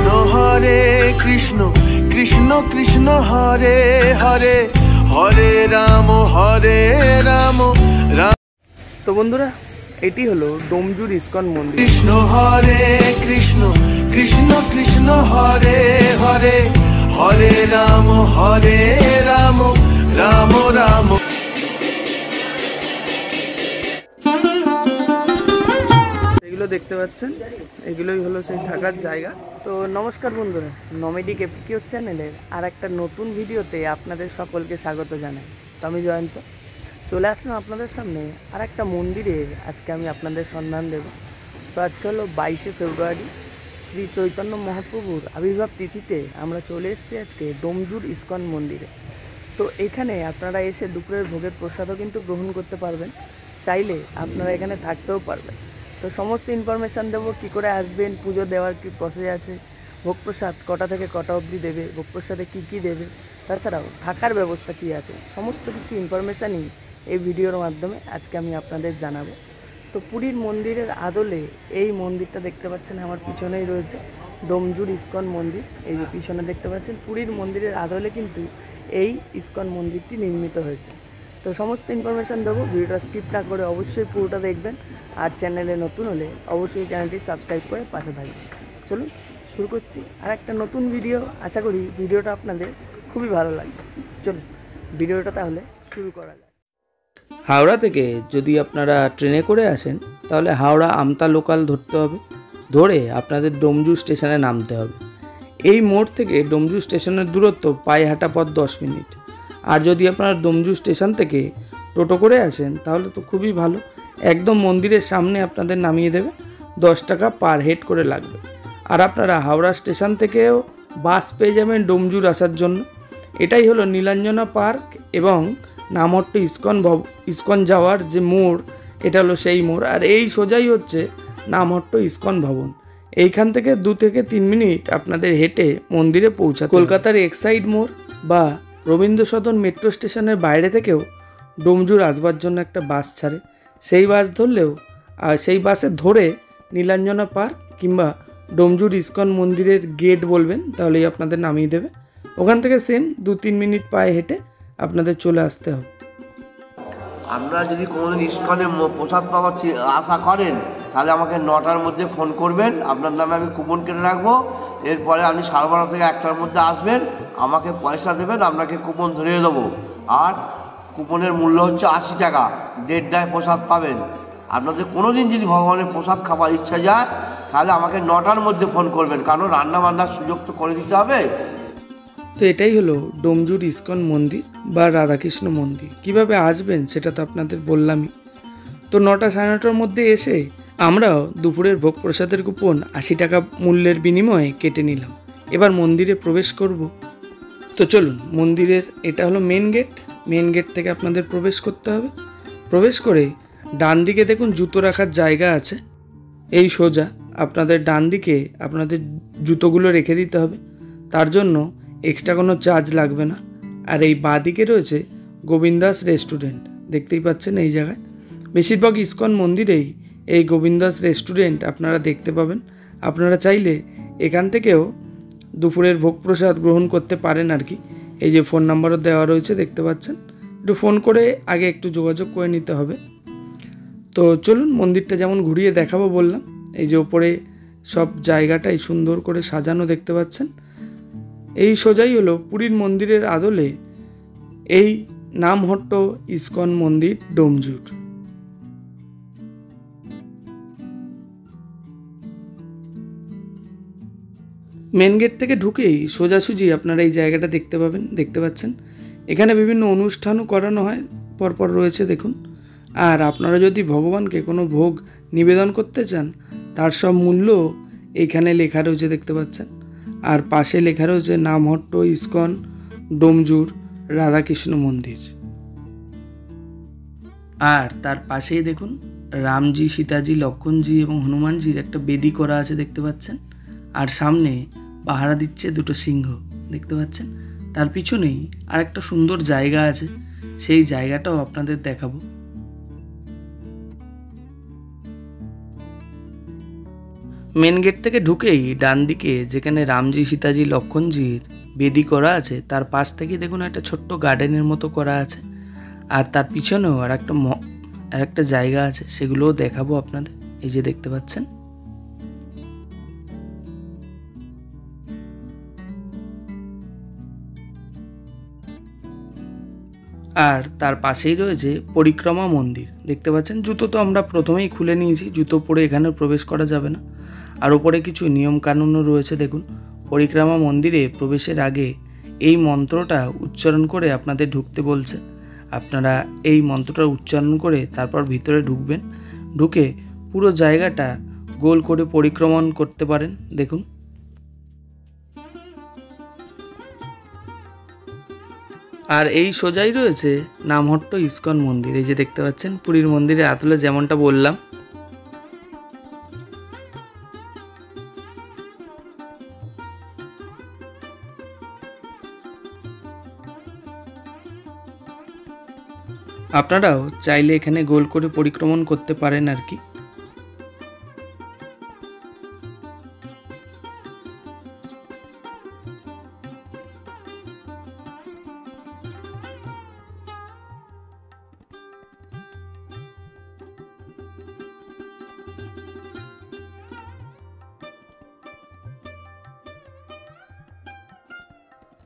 কৃষ্ণ হরে কৃষ্ণ কৃষ্ণ কৃষ্ণ হরে হরে হরে রাম রাম। তো বন্ধুরা, এটি হলো ডোমজুর ইসকন মন্দির। কৃষ্ণ হরে কৃষ্ণ কৃষ্ণ কৃষ্ণ হরে হরে হরে রাম রাম রাম। এগুলো দেখতে পাচ্ছেন, এগুলোই হলো সেই থাকার জায়গা। তো নমস্কার বন্ধুরা, নমেডিক এপিকিউ চ্যানেলের আর একটা নতুন ভিডিওতে আপনাদের সকলকে স্বাগত জানাই। তো আমি জয়ন্ত চলে আসলাম আপনাদের সামনে আর একটা মন্দিরের আজকে আমি আপনাদের সন্ধান দেব। তো আজকে হলো 22শে ফেব্রুয়ারি, শ্রী চৈতন্য মহাপ্রভুর আবির্ভাব তিথিতে আমরা চলে এসেছি আজকে ডোমজুর ইসকন মন্দিরে। তো এখানে আপনারা এসে দুপুরের ভোগের প্রসাদও কিন্তু গ্রহণ করতে পারবেন, চাইলে আপনারা এখানে থাকতেও পারবেন। তো সমস্ত ইনফরমেশান দেবো, কী করে আসবেন, পুজো দেওয়ার কী প্রসেস আছে, ভোগ প্রসাদ কটা থেকে কটা অবধি দেবে, ভোগ প্রসাদে কী কী দেবে, তাছাড়াও থাকার ব্যবস্থা কী আছে, সমস্ত কিছু ইনফরমেশানই এই ভিডিওর মাধ্যমে আজকে আমি আপনাদের জানাবো। তো পুরীর মন্দিরের আদলে এই মন্দিরটা দেখতে পাচ্ছেন, আমার পিছনেই রয়েছে ডোমজুর ইসকন মন্দির। এই যে পিছনে দেখতে পাচ্ছেন, পুরীর মন্দিরের আদলে কিন্তু এই ইসকন মন্দিরটি নির্মিত হয়েছে। তো সমস্ত ইনফরমেশান দেবো, ভিডিওটা স্কিপ না করে অবশ্যই পুরোটা দেখবেন। আর চ্যানেলে নতুন হলে অবশ্যই চ্যানেলটি সাবস্ক্রাইব করে পাশে থাকবেন। চলুন শুরু করছি আর একটা নতুন ভিডিও। আশা করি ভিডিওটা আপনাদের খুবই ভালো লাগবে। চলুন ভিডিওটা তাহলে শুরু করা যায়। হাওড়া থেকে যদি আপনারা ট্রেনে করে আসেন তাহলে হাওড়া আমতা লোকাল ধরতে হবে, ধরে আপনাদের ডোমজুর স্টেশনে নামতে হবে। এই মোড় থেকে ডোমজুর স্টেশনের দূরত্ব পায়ে হাঁটা পথ 10 মিনিট। আর যদি আপনারা ডোমজুর স্টেশন থেকে টোটো করে আসেন তাহলে তো খুবই ভালো, একদম মন্দিরের সামনে আপনাদের নামিয়ে দেবে, 10 টাকা পার হেড করে লাগবে। আর আপনারা হাওড়া স্টেশন থেকেও বাস পেয়ে যাবেন ডোমজুর আসার জন্য। এটাই হলো নীলাঞ্জনা পার্ক এবং নামহট্ট ইসকন যাওয়ার যে মোড়, এটা হলো সেই মোড়। আর এই সোজাই হচ্ছে নামহট্ট ইসকন ভবন। এইখান থেকে 2 থেকে 3 মিনিট আপনাদের হেঁটে মন্দিরে পৌঁছাতে। কলকাতার এক্সাইড মোড় বা রবীন্দ্র সদন মেট্রো স্টেশনের বাইরে থেকেও ডোমজুর আসবার জন্য একটা বাস ছাড়ে, সেই বাস ধরলেও সেই বাসে ধরে নীলাঞ্জনা পার্ক কিংবা ডোমজুর ইসকন মন্দিরের গেট বলবেন, তাহলেই আপনাদের নামিয়ে দেবে। ওখান থেকে সেম 2-3 মিনিট পায়ে হেঁটে আপনাদের চলে আসতে হবে। আপনারা যদি কোনোদিন ইসকনে প্রসাদ পাওয়ার আশা করেন তাহলে আমাকে 9টার মধ্যে ফোন করবেন, আপনার নামে আমি কুপন কেটে রাখবো। এরপরে আপনি 12:30 থেকে 1টার মধ্যে আসবেন, আমাকে পয়সা দেবেন, আপনাকে কুপন ধরিয়ে দেবো। আর কুপনের মূল্য হচ্ছে 80 টাকা, 1.5 প্রসাদ পাবেন। আপনাদের কোনো দিন যদি ভগবানের প্রসাদ খাবার ইচ্ছা যায় তাহলে আমাকে 9টার মধ্যে ফোন করবেন, কারণ রান্না বান্নার সুযোগ তো করে দিতে হবে। তো এটাই হলো ডোমজুর ইসকন মন্দির বা রাধাকৃষ্ণ মন্দির। কিভাবে আসবেন সেটা তো আপনাদের বললামই। তো 9টা 9:30টার মধ্যে এসে আমরাও দুপুরের ভোগ প্রসাদের কুপন 80 টাকা মূল্যের বিনিময়ে কেটে নিলাম। এবার মন্দিরে প্রবেশ করব। তো চলুন, মন্দিরের এটা হলো মেন গেট। মেন গেট থেকে আপনাদের প্রবেশ করতে হবে। প্রবেশ করে ডান দিকে দেখুন জুতো রাখার জায়গা আছে, এই সোজা আপনাদের ডান দিকে আপনাদের জুতোগুলো রেখে দিতে হবে, তার জন্য এক্সট্রা কোনো চার্জ লাগবে না। আর এই বাঁ দিকে রয়েছে গোবিন্দাস রেস্টুরেন্ট, দেখতেই পাচ্ছেন এই জায়গায়। বেশিরভাগ ইসকন মন্দিরেই এই গোবিন্দাস রেস্টুরেন্ট আপনারা দেখতে পাবেন। আপনারা চাইলে এখান থেকেও দুপুরের ভোগ প্রসাদ গ্রহণ করতে পারেন আর কি। এই যে ফোন নাম্বারও দেওয়া রয়েছে দেখতে পাচ্ছেন, একটু ফোন করে আগে একটু যোগাযোগ করে নিতে হবে। তো চলুন মন্দিরটা যেমন ঘুরিয়ে দেখাবো বললাম, এই যে ওপরে সব জায়গাটাই সুন্দর করে সাজানো দেখতে পাচ্ছেন। এই সোজাই হলো পুরীর মন্দিরের আদলে এই নামহট্ট ইসকন মন্দির ডোমজুর। মেন গেট থেকে ঢুকেই সোজাসুজি আপনারা এই জায়গাটা দেখতে পাবেন, দেখতে পাচ্ছেন। এখানে বিভিন্ন অনুষ্ঠানও করানো হয়, পরপর রয়েছে দেখুন। আর আপনারা যদি ভগবানকে কোনো ভোগ নিবেদন করতে চান তার সব মূল্য এইখানে লেখা রয়েছে দেখতে পাচ্ছেন। আর পাশে লেখা রয়েছে নামহট্ট ইসকন ডোমজুর রাধাকৃষ্ণ মন্দির। আর তার পাশেই দেখুন রামজি, সীতাজি, লক্ষ্মণজি এবং হনুমানজির একটা বেদি করা আছে দেখতে পাচ্ছেন। আর সামনে পাহারা দিচ্ছে 2টো সিংহ দেখতে পাচ্ছেন। তার পিছনেই আর একটা সুন্দর জায়গা আছে, সেই জায়গাটাও আপনাদের দেখাবো। মেন গেট থেকে ঢুকেই ডান দিকে যেখানে রামজি, সীতাজি, লক্ষণজির বেদি করা আছে, তার পাশ থেকে দেখুন একটা ছোট্ট গার্ডেনের মতো করা আছে। আর তার পিছনেও আর একটা জায়গা আছে, সেগুলোও দেখাবো আপনাদের। এই যে দেখতে পাচ্ছেন। আর তার পাশেই রয়েছে পরিক্রমা মন্দির, দেখতে পাচ্ছেন। জুতো তো আমরা প্রথমেই খুলে নিয়েছি, জুতো পরে এখানে প্রবেশ করা যাবে না। আর ওপরে কিছু নিয়ম কানুনও রয়েছে দেখুন। পরিক্রমা মন্দিরে প্রবেশের আগে এই মন্ত্রটা উচ্চারণ করে আপনাদের ঢুকতে বলছে। আপনারা এই মন্ত্রটা উচ্চারণ করে তারপর ভিতরে ঢুকবেন। ঢুকে পুরো জায়গাটা গোল করে পরিক্রমণ করতে পারেন দেখুন। আর এই সোজাই রয়েছে নামহট্ট ইস্কন মন্দির। এই যে দেখতে পাচ্ছেন পুরীর মন্দিরের আদলে যেমনটা বললাম। আপনারাও চাইলে এখানে গোল করে পরিক্রমণ করতে পারেন আর কি।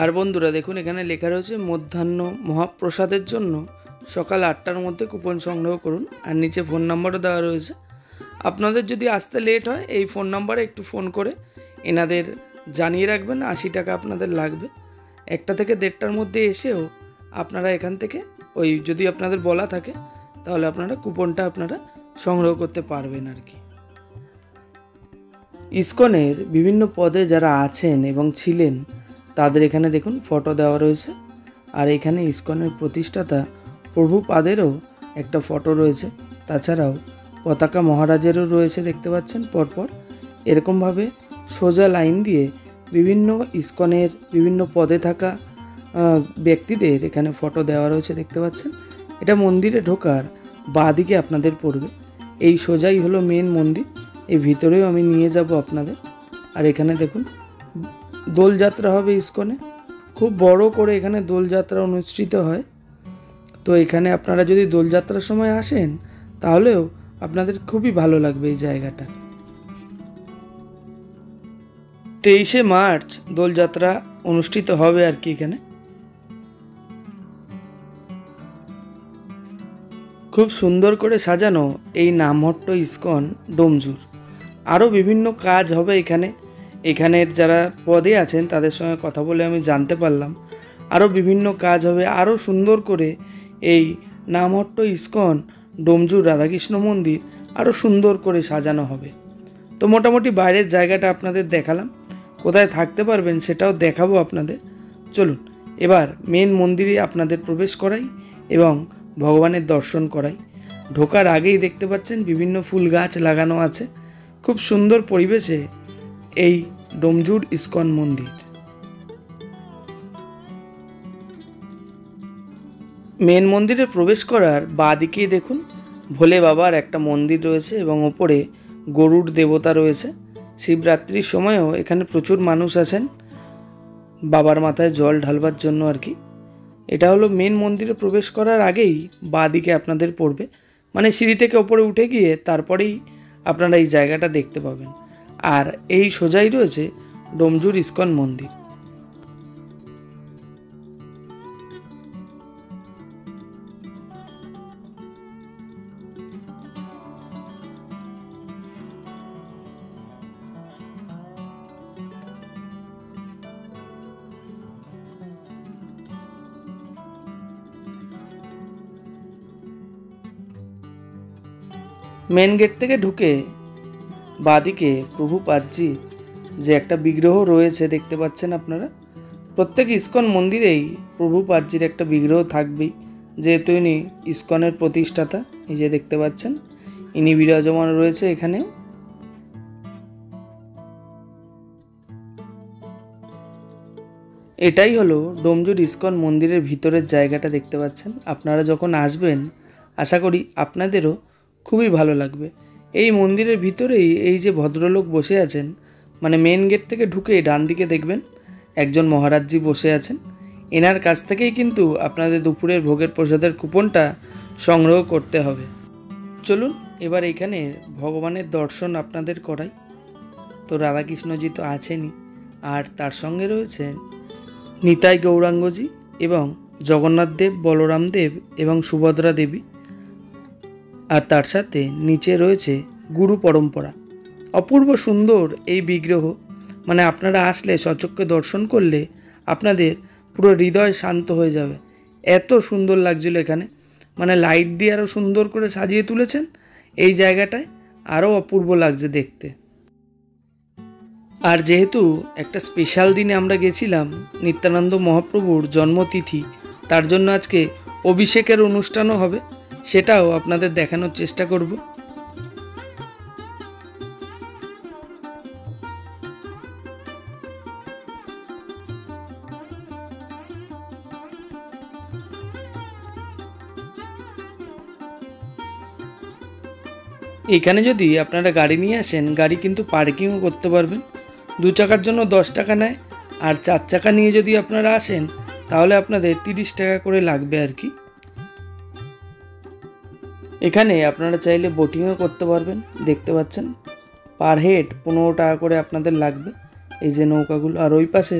আর বন্ধুরা দেখুন, এখানে লেখা রয়েছে মধ্যাহ্ন মহাপ্রসাদের জন্য সকাল 8টার মধ্যে কুপন সংগ্রহ করুন। আর নিচে ফোন নাম্বারও দেওয়া রয়েছে। আপনাদের যদি আসতে লেট হয়, এই ফোন নাম্বারে একটু ফোন করে এনাদের জানিয়ে রাখবেন 80 টাকা আপনাদের লাগবে। 1টা থেকে 1:30টার মধ্যে এসেও আপনারা এখান থেকে যদি আপনাদের বলা থাকে, তাহলে আপনারা কুপনটা আপনারা সংগ্রহ করতে পারবেন আর কি। ইসকনের বিভিন্ন পদে যারা আছেন এবং ছিলেন তাদের এখানে দেখুন ফটো দেওয়া রয়েছে। আর এখানে ইসকনের প্রতিষ্ঠাতা প্রভুপাদেরও একটা ফটো রয়েছে। তাছাড়াও পতাকা মহারাজেরও রয়েছে, দেখতে পাচ্ছেন পরপর। এরকমভাবে সোজা লাইন দিয়ে বিভিন্ন ইসকনের বিভিন্ন পদে থাকা ব্যক্তিদের এখানে ফটো দেওয়া রয়েছে, দেখতে পাচ্ছেন। এটা মন্দিরে ঢোকার বাঁদিকে আপনাদের পড়বে। এই সোজাই হলো মেন মন্দির। এই ভিতরেও আমি নিয়ে যাব আপনাদের। আর এখানে দেখুন দোলযাত্রা হবে ইসকনে, খুব বড় করে এখানে দোলযাত্রা অনুষ্ঠিত হয়। তো এখানে আপনারা যদি দোলযাত্রার সময় আসেন, তাহলেও আপনাদের খুবই ভালো লাগবে এই জায়গাটা। 23শে মার্চ দোলযাত্রা অনুষ্ঠিত হবে আর কি এখানে। খুব সুন্দর করে সাজানো এই নামহট্ট ইসকন ডোমজুর। আরও বিভিন্ন কাজ হবে এখানে। এখানের যারা পদে আছেন তাদের সঙ্গে কথা বলে আমি জানতে পারলাম আরও বিভিন্ন কাজ হবে। আরও সুন্দর করে এই নামহট্ট ইসকন ডোমজুর রাধাকৃষ্ণ মন্দির আরও সুন্দর করে সাজানো হবে। তো মোটামুটি বাইরের জায়গাটা আপনাদের দেখালাম, কোথায় থাকতে পারবেন সেটাও দেখাবো আপনাদের। চলুন এবার মেন মন্দিরে আপনাদের প্রবেশ করাই এবং ভগবানের দর্শন করাই। ঢোকার আগেই দেখতে পাচ্ছেন বিভিন্ন ফুল গাছ লাগানো আছে। খুব সুন্দর পরিবেশে এই ডোমজুর ইসকন মন্দির। মেন মন্দিরে প্রবেশ করার বাঁদিকেই দেখুন ভোলে বাবার একটা মন্দির রয়েছে এবং ওপরে গরুড় দেবতা রয়েছে। শিবরাত্রির সময়ও এখানে প্রচুর মানুষ আছেন বাবার মাথায় জল ঢালবার জন্য আর কি। এটা হলো মেন মন্দিরে প্রবেশ করার আগেই বাঁদিকে আপনাদের পড়বে, মানে সিঁড়ি থেকে ওপরে উঠে গিয়ে তারপরেই আপনারা এই জায়গাটা দেখতে পাবেন। আর এই সোজাই রয়েছে ডোমজুর ইসকন মন্দির। মেন গেট থেকে ঢুকে বাঁদিকে প্রভুপাদজি যে একটা বিগ্রহ রয়েছে দেখতে পাচ্ছেন আপনারা। প্রত্যেক ইসকন মন্দিরেই প্রভুপাদজির একটা বিগ্রহ থাকবেই, যেহেতু ইনি ইসকনের প্রতিষ্ঠাতা। এই যে দেখতে পাচ্ছেন ইনি বিরাজমান রয়েছে এখানে। এটাই হলো ডোমজুর ইসকন মন্দিরের ভিতরের জায়গাটা, দেখতে পাচ্ছেন। আপনারা যখন আসবেন আশা করি আপনাদেরও খুবই ভালো লাগবে। এই মন্দিরের ভিতরেই এই যে ভদ্রলোক বসে আছেন, মানে মেন গেট থেকে ঢুকে ডান দিকে দেখবেন একজন মহারাজজি বসে আছেন। এনার কাছ থেকেই কিন্তু আপনাদের দুপুরের ভোগের প্রসাদের কুপনটা সংগ্রহ করতে হবে। চলুন এবার এখানে ভগবানের দর্শন আপনাদের করাই। তো রাধাকৃষ্ণজি তো আছেনই, আর তার সঙ্গে রয়েছেন নিতাই গৌরাঙ্গজি এবং জগন্নাথ দেব, বলরাম দেব এবং সুভদ্রা দেবী। আর তার সাথে নিচে রয়েছে গুরু পরম্পরা। অপূর্ব সুন্দর এই বিগ্রহ, মানে আপনারা আসলে সচক্ষে দর্শন করলে আপনাদের পুরো হৃদয় শান্ত হয়ে যাবে। এত সুন্দর লাগছিল এখানে, মানে লাইট দিয়ে আরও সুন্দর করে সাজিয়ে তুলেছেন এই জায়গাটায়, আরও অপূর্ব লাগছে দেখতে। আর যেহেতু একটা স্পেশাল দিনে আমরা গেছিলাম, নিত্যানন্দ মহাপ্রভুর জন্মতিথি, তার জন্য আজকে অভিষেকের অনুষ্ঠানও হবে, সেটাও আপনাদের দেখানোর চেষ্টা করব। এখানে যদি আপনারা গাড়ি নিয়ে আসেন, গাড়ি কিন্তু পার্কিংও করতে পারবেন। 2 চাকার জন্য 10 টাকা নেয়, আর 4 চাকা নিয়ে যদি আপনারা আসেন তাহলে আপনাদের 30 টাকা করে লাগবে আর কি। এখানে আপনারা চাইলে বোটিংও করতে পারবেন। দেখতে পাচ্ছেন পার হেড 15 টাকা করে আপনাদের লাগবে এই যে নৌকাগুলো। আর ওই পাশে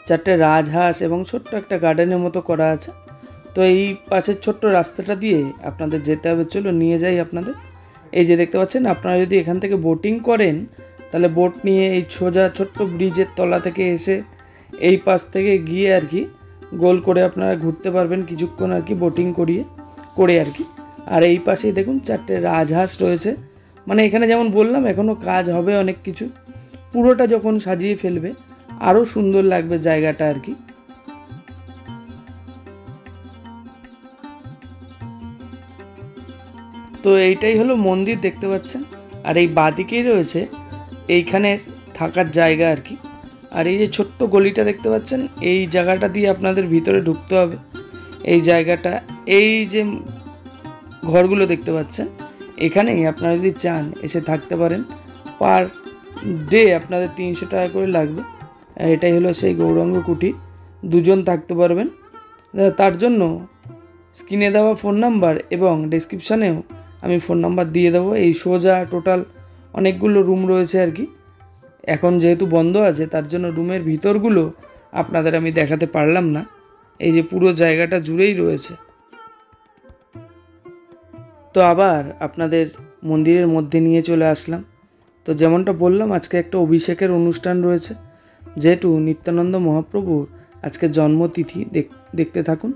4টে রাজহাঁস এবং ছোট্ট একটা গার্ডেনের মতো করা আছে। তো এই পাশের ছোট্ট রাস্তাটা দিয়ে আপনাদের যেতে হবে। চলো নিয়ে যাই আপনাদের। এই যে দেখতে পাচ্ছেন, আপনারা যদি এখান থেকে বোটিং করেন তাহলে বোট নিয়ে এই সোজা ছোট্ট ব্রিজের তলা থেকে এসে এই পাশ থেকে গিয়ে আর কি গোল করে আপনারা ঘুরতে পারবেন কিছুক্ষণ আর কি, বোটিং করে আর কি। আর এই পাশেই দেখুন 4টে রাজহাঁস রয়েছে। মানে এখানে যেমন বললাম এখনও কাজ হবে অনেক কিছু, পুরোটা যখন সাজিয়ে ফেলবে আরও সুন্দর লাগবে জায়গাটা আর কি। তো এইটাই হলো মন্দির দেখতে পাচ্ছেন। আর এই বাদিকেই রয়েছে এইখানের থাকার জায়গা আর কি। আর এই যে ছোট্ট গলিটা দেখতে পাচ্ছেন, এই জায়গাটা দিয়ে আপনাদের ভিতরে ঢুকতে হবে। এই জায়গাটা, এই যে ঘরগুলো দেখতে পাচ্ছেন, এখানেই আপনারা যদি চান এসে থাকতে পারেন। পার ডে আপনাদের 300 টাকা করে লাগবে। আর এটাই হলো সেই গৌরাঙ্গ কুটির, 2 জন থাকতে পারবেন। তার জন্য স্ক্রিনে দেওয়া ফোন নাম্বার এবং ডেসক্রিপশানেও আমি ফোন নাম্বার দিয়ে দেবো। এই সোজা টোটাল অনেকগুলো রুম রয়েছে আর কি। এখন যেহেতু বন্ধ আছে তার জন্য রুমের ভিতরগুলো আপনাদের আমি দেখাতে পারলাম না। এই যে পুরো জায়গাটা জুড়েই রয়েছে। তো আবার আপনাদের মন্দিরের মধ্যে নিয়ে চলে আসলাম। তো যেমনটা বললাম আজকে একটা অভিষেকের অনুষ্ঠান রয়েছে, যেহেতু নিত্যানন্দ মহাপ্রভুর আজকে জন্মতিথি। দেখতে থাকুন।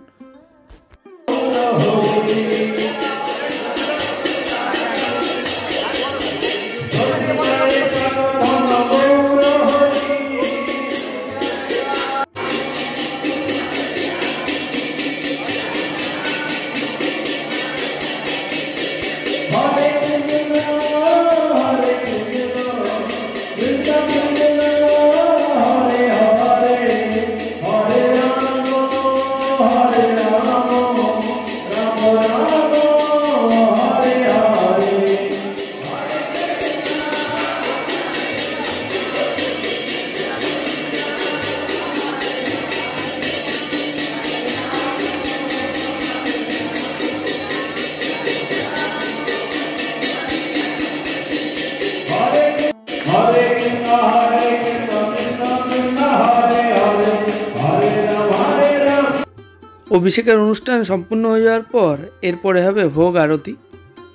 অভিষেকের অনুষ্ঠান সম্পূর্ণ হয়ে যাওয়ার পর এরপরে হবে ভোগ আরতি।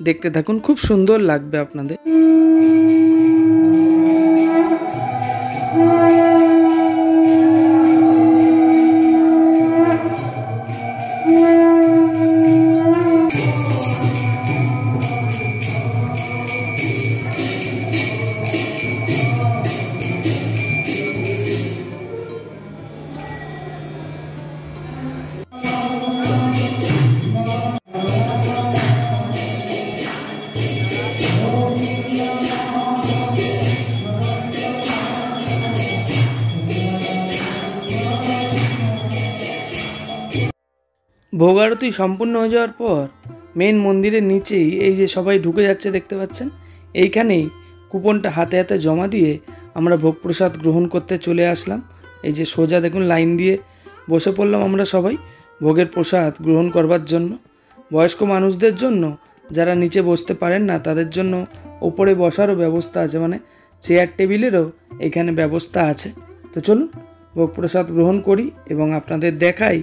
দেখতে থাকুন, খুব সুন্দর লাগবে আপনাদের। ভোগ আরতি সম্পূর্ণ হয়ে যাওয়ার পর মেন মন্দিরের নিচেই এই যে সবাই ঢুকে যাচ্ছে দেখতে পাচ্ছেন, এইখানেই কুপনটা হাতে হাতে জমা দিয়ে আমরা ভোগ প্রসাদ গ্রহণ করতে চলে আসলাম। এই যে সোজা দেখুন লাইন দিয়ে বসে পড়লাম আমরা সবাই ভোগের প্রসাদ গ্রহণ করবার জন্য। বয়স্ক মানুষদের জন্য, যারা নিচে বসতে পারেন না তাদের জন্য ওপরে বসারও ব্যবস্থা আছে, মানে চেয়ার টেবিলেরও এখানে ব্যবস্থা আছে। তো চলুন ভোগ প্রসাদ গ্রহণ করি এবং আপনাদের দেখাই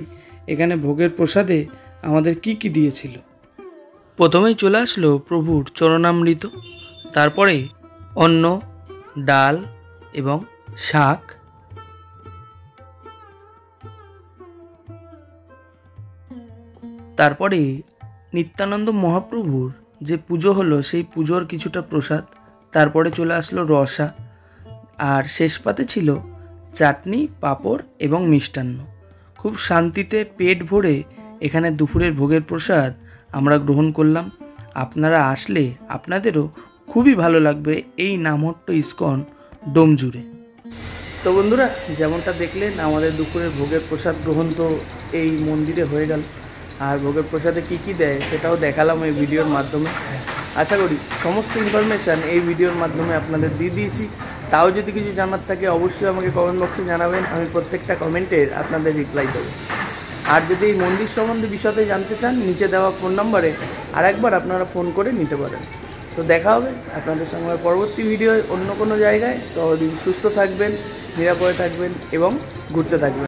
এখানে ভোগের প্রসাদে আমাদের কি কি দিয়েছিল। প্রথমেই চলে আসলো প্রভুর চরণামৃত, তারপরে অন্ন, ডাল এবং শাক, তারপরে নিত্যানন্দ মহাপ্রভুর যে পুজো হলো সেই পুজোর কিছুটা প্রসাদ, তারপরে চলে আসলো রসা, আর শেষ পাতে ছিল চাটনি, পাঁপড় এবং মিষ্টান্ন। খুব শান্তিতে পেট ভরে এখানে দুপুরের ভোগের প্রসাদ আমরা গ্রহণ করলাম। আপনারা আসলে আপনাদেরও খুবই ভালো লাগবে এই নামহট্ট ইস্কন ডোমজুড়ে। তো বন্ধুরা, যেমনটা দেখলেন আমাদের দুপুরের ভোগের প্রসাদ গ্রহণ তো এই মন্দিরে হয়ে গেল, আর ভোগের প্রসাদে কী কী দেয় সেটাও দেখালাম এই ভিডিওর মাধ্যমে। আশা করি সমস্ত ইনফরমেশান এই ভিডিওর মাধ্যমে আপনাদের দিয়ে দিয়েছি। তাও যদি কিছু জানার থাকে অবশ্যই আমাকে কমেন্ট বক্সে জানাবেন, আমি প্রত্যেকটা কমেন্টের আপনাদের রিপ্লাই দেবো। আর যদি এই মন্দির সম্বন্ধে বিষয়ে জানতে চান, নিচে দেওয়া ফোন নাম্বারে আরেকবার আপনারা ফোন করে নিতে পারেন। তো দেখা হবে আপনাদের সঙ্গে পরবর্তী ভিডিও অন্য কোনো জায়গায়। তো সুস্থ থাকবেন, নিরাপদে থাকবেন এবং ঘুরতে থাকবেন।